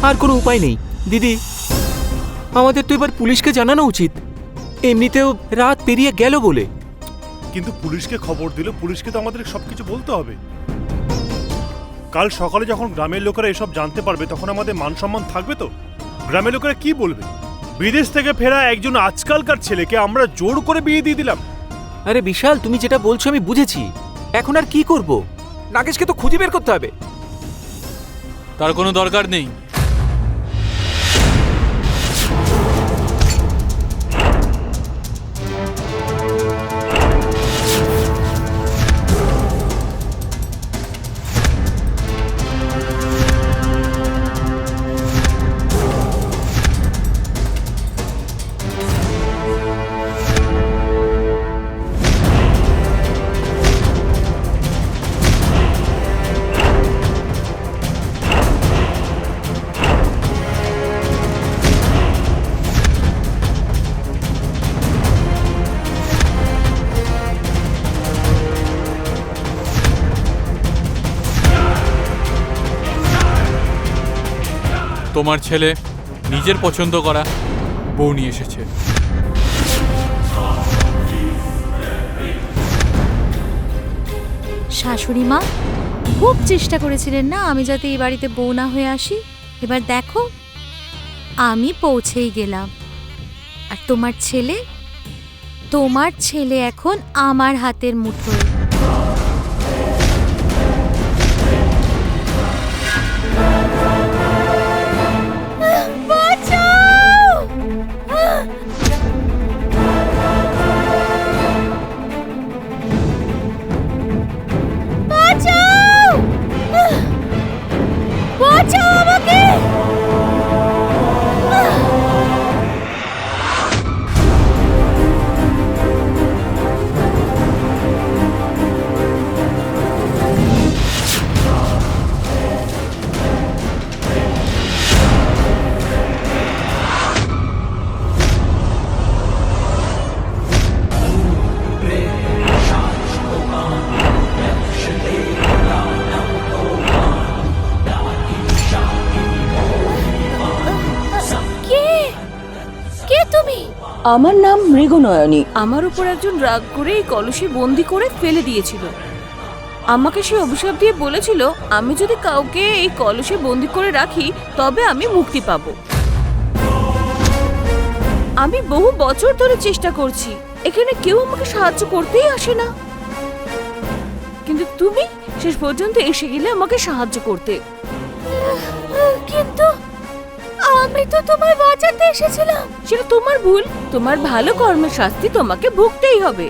আর কোনো উপায় নেই দিদি, আমাদের তো এবার পুলিশকে জানানো উচিত। এমনিতেও রাত পেরিয়ে গেল বলে। কিন্তু পুলিশকে খবর দিলে পুলিশকে তো আমাদের সবকিছু বলতে হবে। কাল সকালে যখন গ্রামের লোকেরা এসব জানতে পারবে তখন আমাদের মান সম্মান থাকবে তো? গ্রামের লোকেরা কি বলবে? বিদেশ থেকে ফেরা একজন আজকালকার ছেলেকে আমরা জোর করে বিয়ে দিয়ে দিলাম। আরে বিশাল, তুমি যেটা বলছো আমি বুঝেছি, এখন আর কি করব? নাগেশকে তো খুঁজে বের করতে হবে। তার কোনো দরকার নেই। তোমার ছেলে নিজের পছন্দ করা বউ নিয়ে এসেছে। শাশুড়ি মা খুব চেষ্টা করেছিলেন না আমি যাতে এই বাড়িতে বউ না হয়ে আসি। এবার দেখো আমি পৌঁছেই গেলাম। আর তোমার ছেলে এখন আমার হাতের মুঠোয়। আমার নাম মৃগনয়নী। আমার উপর একজন রাগ করে এই কলসে বন্দি করে ফেলে দিয়েছিল। আমাকে সে অভিশাপ দিয়ে বলেছিল আমি যদি কাউকে এই কলসে বন্দি করে রাখি তবে আমি মুক্তি পাবো। আমি বহু বছর ধরে চেষ্টা করছি, এখানে কেউ আমাকে সাহায্য করতেই আসে না। কিন্তু তুমি শেষ পর্যন্ত এসে গেলে আমাকে সাহায্য করতে। কিন্তু আমি তো তোমায় বাঁচাতে এসেছিলাম। সেটা তোমার ভুল। তোমার ভালো কর্মের শাস্তি তোমাকে ভুগতেই হবে।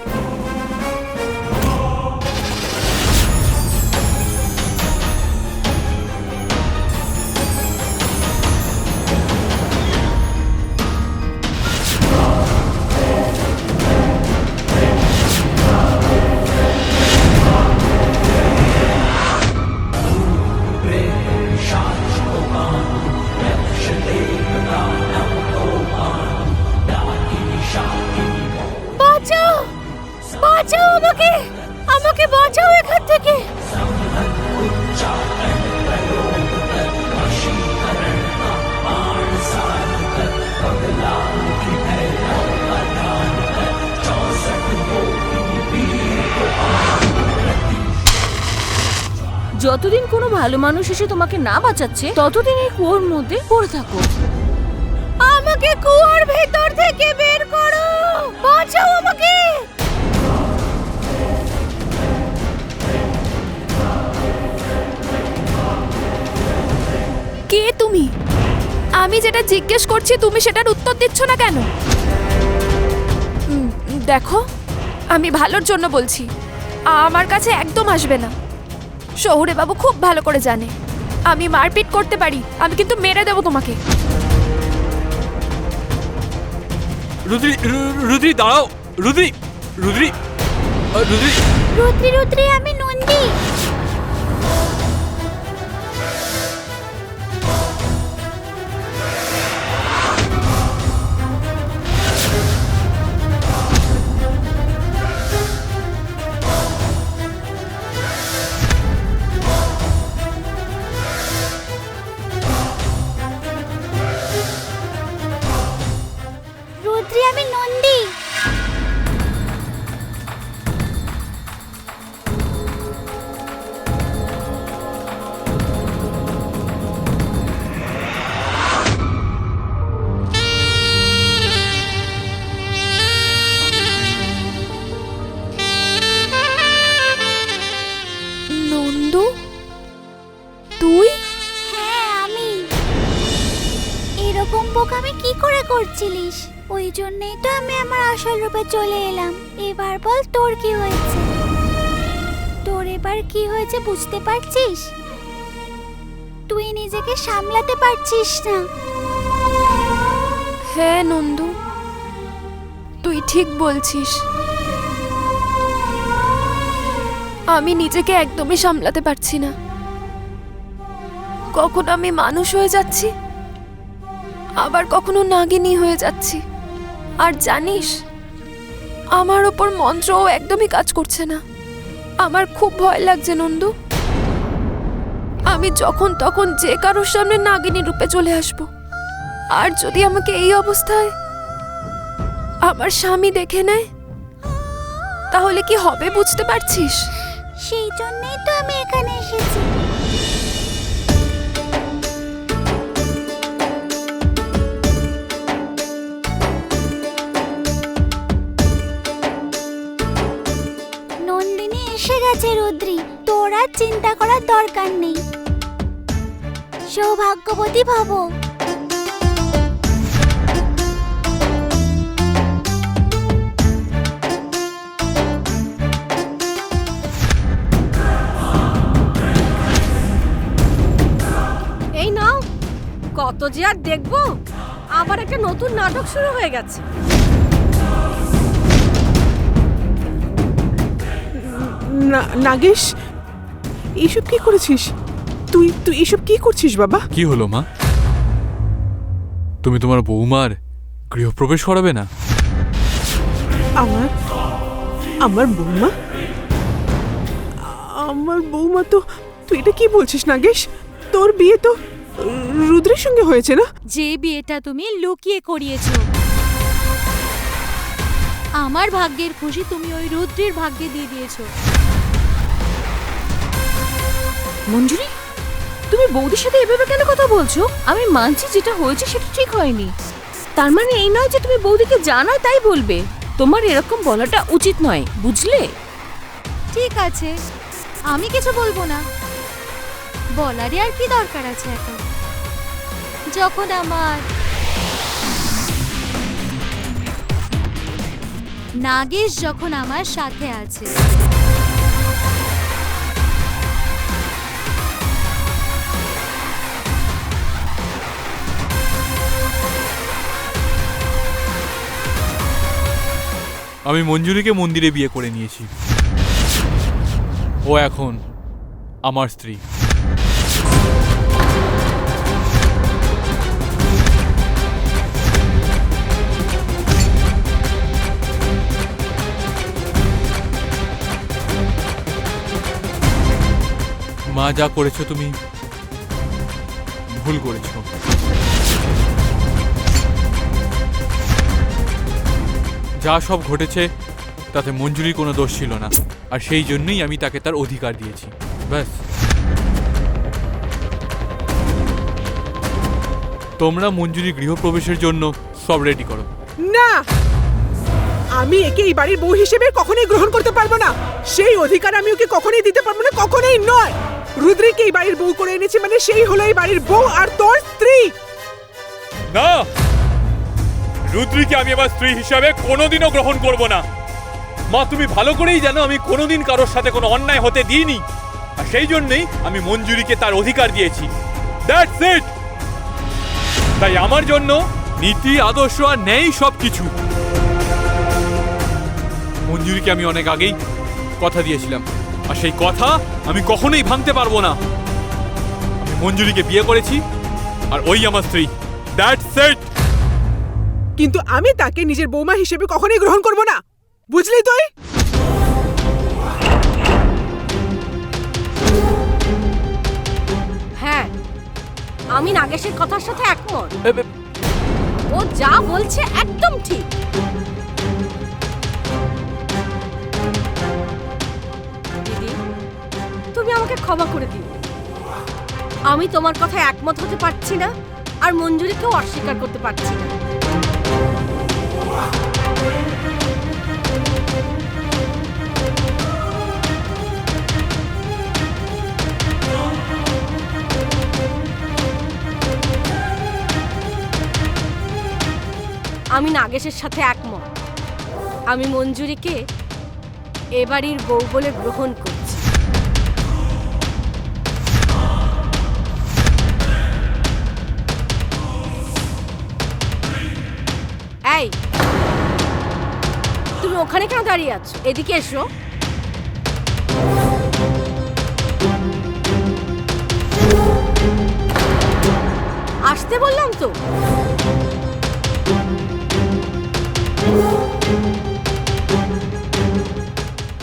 আমাকে বাঁচাও এখান থেকে। যতদিন কোনো ভালো মানুষ এসে তোমাকে না বাঁচাচ্ছে ততদিন এই কুয়োর মধ্যে পড়ে থাকো। আমাকে কুয়োর ভেতর থেকে বের করো, বাঁচাও আমাকে। কে তুমি? আমি যেটা জিজ্ঞেস করছি তুমি সেটার উত্তর দিচ্ছ না কেন? দেখো, আমি ভালোর জন্য বলছি, আমার কাছে একদম আসবে না। শহুরে বাবু খুব ভালো করে জানে আমি মারপিট করতে পারি, আমি কিন্তু মেরে দেবো তোমাকে। রুদ্রি দাঁড়াও। Rodri Rodri Rodri Rodri Rodri আমি নন্দী। নন্দু, তুই? হ্যাঁ আমি। এরকম বোকামি কি করে করছিলিস? ওই জন্যই তো আমি আমার আসল রূপে চলে এলাম। এবার বল তোর কি হয়েছে? তোর এবার কি হয়েছে বুঝতে পারছিস? তুই নিজেকে সামলাতে পারছিস না। হ্যাঁ নন্দু, তুই ঠিক বলছিস। আমি নিজেকে একদমই সামলাতে পারছি না। কখনো আমি মানুষ হয়ে যাচ্ছি, আবার কখনো নাগিনী হয়ে যাচ্ছি। আর জানিস, আমার ওপর মন্ত্রও একদমই কাজ করছে না। আমার খুব ভয় লাগছে নন্দু। আমি যখন তখন যে কারোর সামনে নাগিনী রূপে চলে আসব। আর যদি আমাকে এই অবস্থায় আমার স্বামী দেখে নেয়, তাহলে কি হবে বুঝতে পারছিস? সেই জন্যই তো আমি এখানে এসেছি। নন্দিনী এসে গেছে রুদ্রি, তোর আর চিন্তা করার দরকার নেই। সৌভাগ্যবতী ভব। এই নাও, কত যে আর দেখবো, আবার একটা নতুন নাটক শুরু হয়ে গেছে। নাগেশ, এসব কি করেছিস? তুই তুই এসব কি করছিস বাবা? কি হলো মা? তুমি তোমার বৌমার গৃহপ্রবেশ করাবে না? আমার আমার বৌমা? আমার বৌমা তো? তুই এটা কি বলছিস নাগেশ? তোর বিয়ে তো রুদ্রের সঙ্গে হয়েছে না? যে বিয়েটা তুমি লুকিয়ে করিয়েছো, আমার ভাগ্যের খুশি তুমি ওই রুদ্রের ভাগ্যে দিয়ে দিয়েছো। মঞ্জুরি, তুমি বৌদির সাথে এভাবে কেন কথা বলছো? আমি মানছি যেটা হয়েছে সেটা ঠিক হয়নি। তার মানে এই নয় যে তুমি বৌদিকে জানাও তাই বলবে। তোমার এরকম বলাটা উচিত নয়, বুঝলে? ঠিক আছে, আমি কিছু বলবো না। বলারই আর কি দরকার আছে এখন, যখন আমার নাগেশ যখন আমার সাথে আছে। আমি মঞ্জুরিকে মন্দিরে বিয়ে করে নিয়েছি। ও এখন আমার স্ত্রী। মা, যা করেছো তুমি ভুল করেছো। যা সব ঘটেছে তাতে মঞ্জুরির কোনো দোষ ছিল না, আর সেই জন্যই আমি তাকে তার অধিকার দিয়েছি। ব্যাস। তোমরা মঞ্জুরি গৃহপ্রবেশের জন্য সব রেডি করো। না, আমি একে এই বাড়ির বউ হিসেবে কখনোই গ্রহণ করতে পারবো না। সেই অধিকার আমি ওকে কখনোই দিতে পারবো না, কখনোই নয়। রুদ্রিকে এই বাড়ির বউ করে এনেছি মানে সেই হলো এই বাড়ির বউ আর তোর স্ত্রী। না, রুদ্রিকে আমি আমার স্ত্রী হিসাবে কোনোদিনও গ্রহণ করব না। মা, তুমি ভালো করেই জানো আমি কোনোদিন কারোর সাথে কোনো অন্যায় হতে দিইনি, আর সেই জন্যই আমি মঞ্জুরিকে তার অধিকার দিয়েছি। That's it. তাই আমার জন্য নীতি, আদর্শ আর ন্যায় সবকিছু। মঞ্জুরিকে আমি অনেক আগেই কথা দিয়েছিলাম, আর সেই কথা আমি কখনোই ভাঙতে পারবো না। আমি মঞ্জুরিকে বিয়ে করেছি, আর ওই আমার স্ত্রী। That's it. কিন্তু আমি তাকে নিজের বৌমা হিসেবে কখনোই গ্রহণ করব না, বুঝলি তুই? হ্যাঁ, আমি নাগেশের কথার সাথে একমত। ও যা বলছে একদম ঠিক। দিদি, তুমি আমাকে ক্ষমা করে দিও। আমি তোমার কথায় একমত হতে পারছি না, আর মঞ্জুরিকেও অস্বীকার করতে পারছি না। আমি নাগেশের সাথে একমত। আমি মঞ্জুরিকে এ বাড়ির বউ বলে গ্রহণ করছি। এই, তুমি ওখানে কেন দাঁড়িয়ে আছো? এদিকে এসো। আসতে বললাম তো।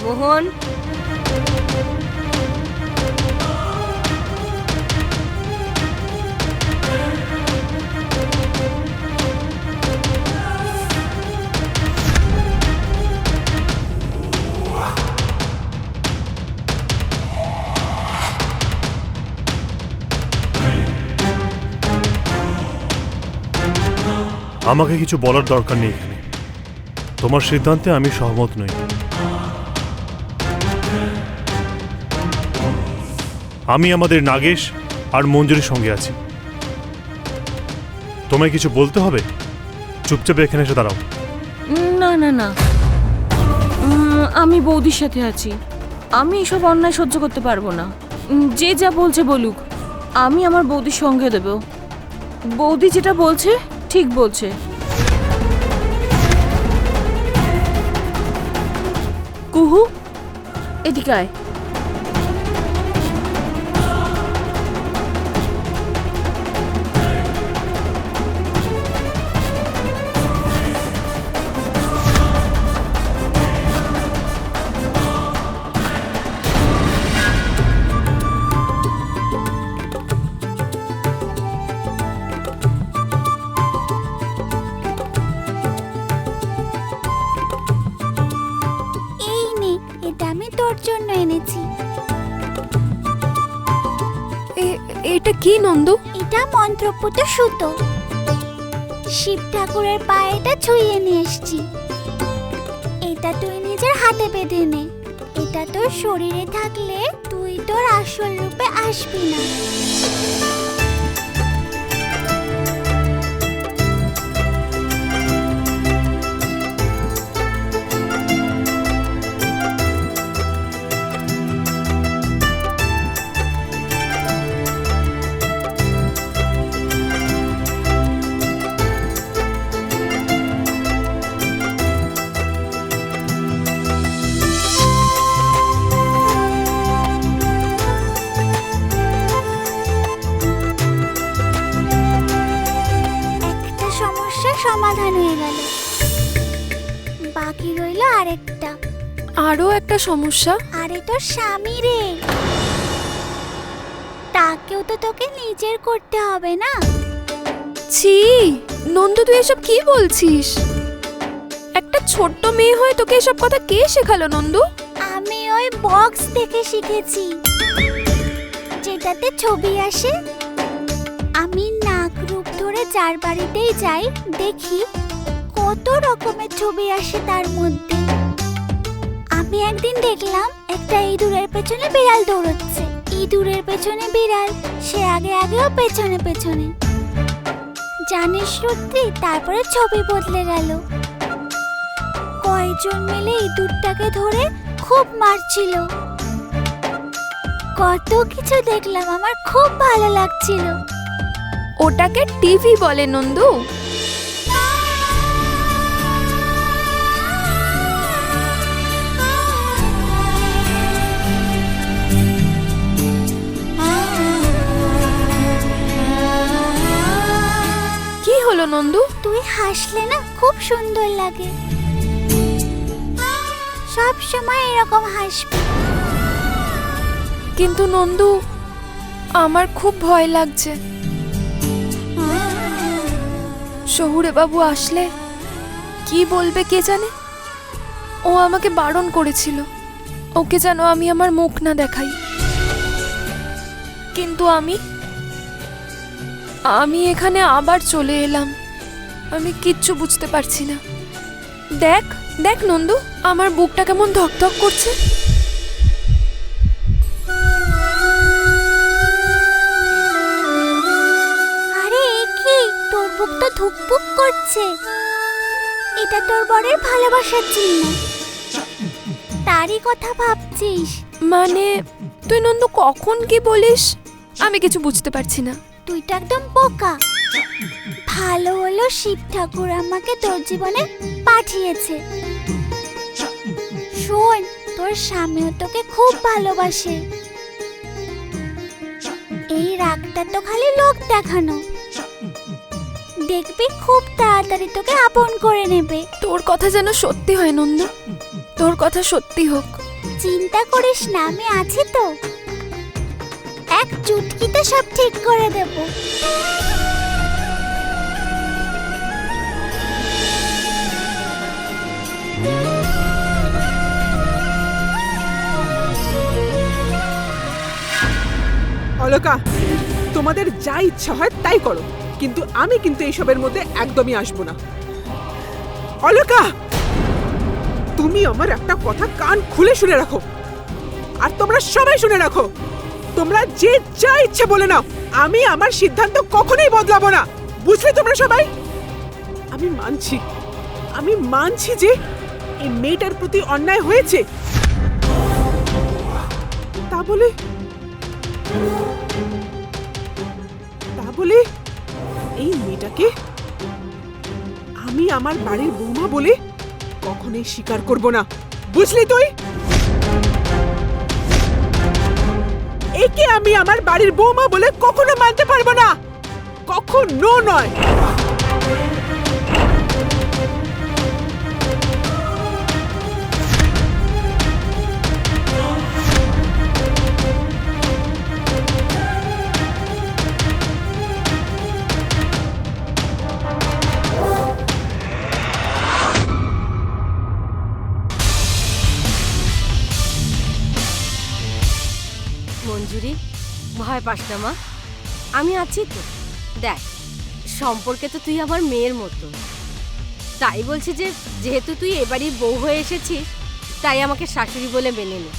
মোহন, আমাকে কিছু বলার দরকার নেই এখানে। তোমার সিদ্ধান্তে আমি সহমত নই। আমি আমাদের নাগেশ আর মঞ্জুরির সঙ্গে আছি। তোমায় কিছু বলতে হবে? চুপচাপ এখানে এসে দাঁড়াও। না না না, আমি বৌদির সাথে আছি। আমি এসব অন্যায় সহ্য করতে পারবো না। যে যা বলছে বলুক, আমি আমার বৌদির সঙ্গে দেব। বৌদি যেটা বলছে ঠিক বলছে। কুহু, এদিকে আয়। এই নে, এটা আমি তোর জন্য এনেছি। এটা কি নন্দু? এটা মন্ত্রপুত সুতো। শিব ঠাকুরের পায়ে এটা ছুঁয়ে নিয়ে এসছি। এটা তুই নিজের হাতে বেঁধে নে। এটা তোর শরীরে থাকলে তুই তোর আসল রূপে আসবি না। সমাধান হয়ে গেল, বাকি রইল আরেকটা। আরো একটা সমস্যা? আরে তোর স্বামী রে, তাকেও তো তোকে নিজের করতে হবে না? ছি নন্দু, তুই এসব কি বলছিস? একটা ছোট্ট মেয়ে হয়ে তোকে এসব কথা কে শেখালো নন্দু? আমি ওই বক্স দেখে শিখেছি, যেটাতে ছবি আসে। আমি নাক রূপ ধরে যার বাড়িতেই যাই, দেখি কত রকমের ছবি আসে তার মধ্যে। আমি একদিন দেখলাম একটা ইঁদুরের পেছনে বিড়াল দৌড়চ্ছে, ইঁদুরের পেছনে বিড়াল, সে আগে আগেও পেছনে পেছনে। জানিস রুদ্রি, তারপরে ছবি বদলে গেল। কয়েকজন মিলে ইঁদুরটাকে ধরে খুব মারছিল। কত কিছু দেখলাম, আমার খুব ভালো লাগছিল। ওটাকে টিভি বলে নন্দু। কি হলো নন্দু? তুই হাসলে না খুব সুন্দর লাগে, সব সময় এরকম হাসবি। কিন্তু নন্দু, আমার খুব ভয় লাগছে। শহুরে বাবু আসলে কি বলবে কে জানে। ও আমাকে বারণ করেছিল, ওকে যেন আমি আমার মুখ না দেখাই। কিন্তু আমি এখানে আবার চলে এলাম। আমি কিচ্ছু বুঝতে পারছি না। দেখ দেখ নন্দু, আমার বুকটা কেমন ধকধক করছে। আরে কি, তোর বুক তো ধুকপুক করছে। এটা তোর বরের ভালোবাসার চিহ্ন। তারই কথা ভাবছিস? মানে তুই নন্দু কখন কি বলিস আমি কিছু বুঝতে পারছি না। তুই তো একদম বোকা। ভালো হলো শিব ঠাকুর আমাকে তোর জীবনে পাঠিয়েছে। শোন, তোর স্বামীও তোকে খুব ভালোবাসে। এই রাগটা তো খালি লোক দেখানো। দেখবি খুব তাড়াতাড়ি তোকে আপন করে নেবে। তোর কথা যেন সত্যি হয় নন্দু, তোর কথা সত্যি হোক। চিন্তা করিস না, আমি আছি তো। এক চুটকিতে সব ঠিক করে দেব। অলকা, তোমাদের যা ইচ্ছা হয় তাই করো, কিন্তু আমি কিন্তু এইসবের মধ্যে একদমই আসবো না। অলকা, তুমি আমার একটা কথা কান খুলে শুনে রাখো, আর তোমরা সবাই শুনে রাখো। তোমরা যে যা ইচ্ছে বলে নাও, আমি আমার সিদ্ধান্ত কখনোই বদলাবো না, বুঝলে তোমরা সবাই? আমি মানছি যে এই মেয়েটার প্রতি অন্যায় হয়েছে, তা বলে এই মেয়েটাকে আমি আমার বাড়ির বৌমা বলে কখনোই স্বীকার করব না, বুঝলি তুই? একে আমি আমার বাড়ির বৌমা বলে কখনো মানতে পারবো না, কখনো নয়। মঞ্জুরি, ভয় পাস না মা, আমি আছি তো। দেখ, সম্পর্কে তো তুই আমার মেয়ের মতো। তাই বলছি যে যেহেতু তুই এবারই বউ হয়ে এসেছিস, তাই আমাকে শাশুড়ি বলে মেনে নে।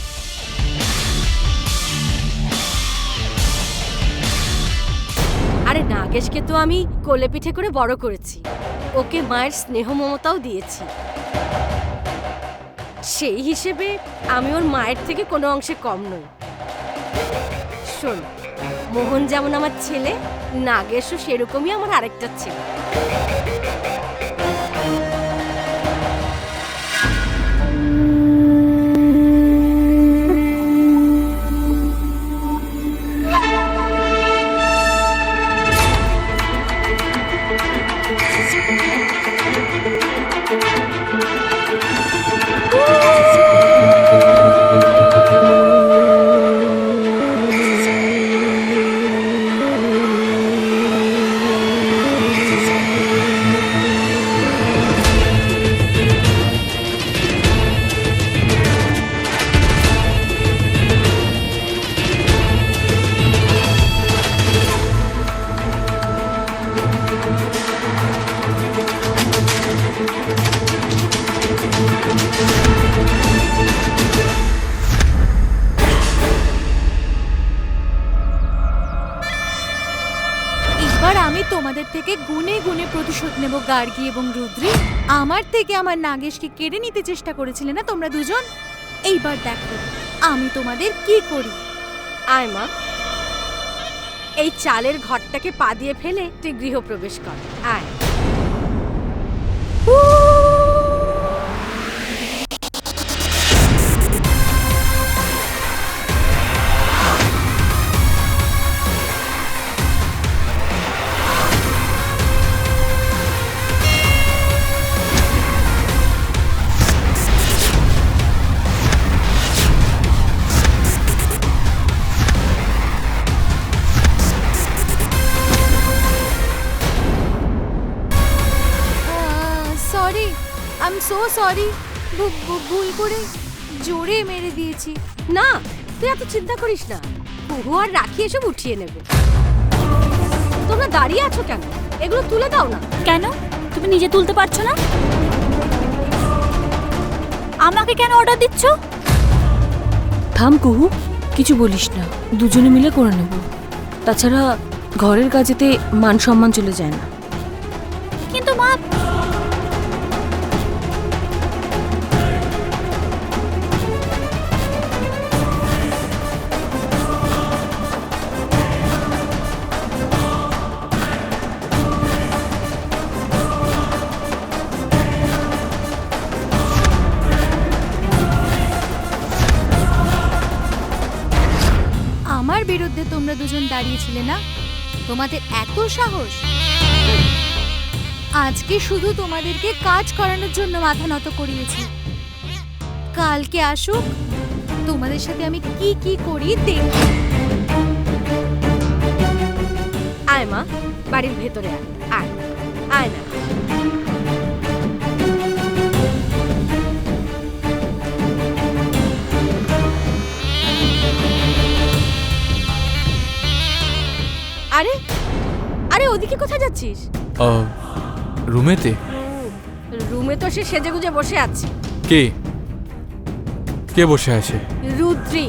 আরে নাগেশকে তো আমি কোলে পিঠে করে বড় করেছি, ওকে মায়ের স্নেহ মমতাও দিয়েছি। সেই হিসেবে আমি ওর মায়ের থেকে কোনো অংশে কম নই। শোন, মোহন যেমন আমার ছেলে, নাগেশও সেরকমই আমার আরেকটা ছেলে। আমি তোমাদের থেকে গুনে গুনে প্রতিশোধ নেব গার্গী এবং রুদ্রী। আমার থেকে আমার নাগেশকে কেড়ে নিতে চেষ্টা করেছিলে না তোমরা দুজন? এইবার দেখো আমি তোমাদের কি করি। আয় মা, এই চালের ঘরটাকে পা দিয়ে ফেলে তুই গৃহপ্রবেশ কর। আয়। আই এম সো সরি, ভুল করে জোরে মেরে দিয়েছি। না, তুই এত চিন্তা করিস না, কুহু আর রাখি এসব উঠিয়ে নেবে। তোমরা দাঁড়িয়ে আছো কেন? এগুলো তুলে দাও না। কেন তুমি নিজে তুলতে পারছো না? আমাকে কেন অর্ডার দিচ্ছ? থাম কুহু, কিছু বলিস না, দুজনে মিলে করে নেব। তাছাড়া ঘরের কাজেতে মান সম্মান চলে যায় না। কিন্তু মা, বিরুদ্ধে তোমরা দুজন দাঁড়িয়েছিলে না? তোমাদের এত সাহস! আজকে শুধু তোমাদেরকে কাজ করানোর জন্য মাথা নত করিয়েছি। কালকে আসুক, তোমাদের সাথে আমি কি কি করি দেখ। আয় মা, বাড়ির ভেতরে আয়, আয় আয় না। আরে আরে ওদিকে কোথায় যাচ্ছিস? রুমেতে। রুমে তো সে সেজেগুজে বসে আছে। কে কে বসে আছে? রুদ্রি।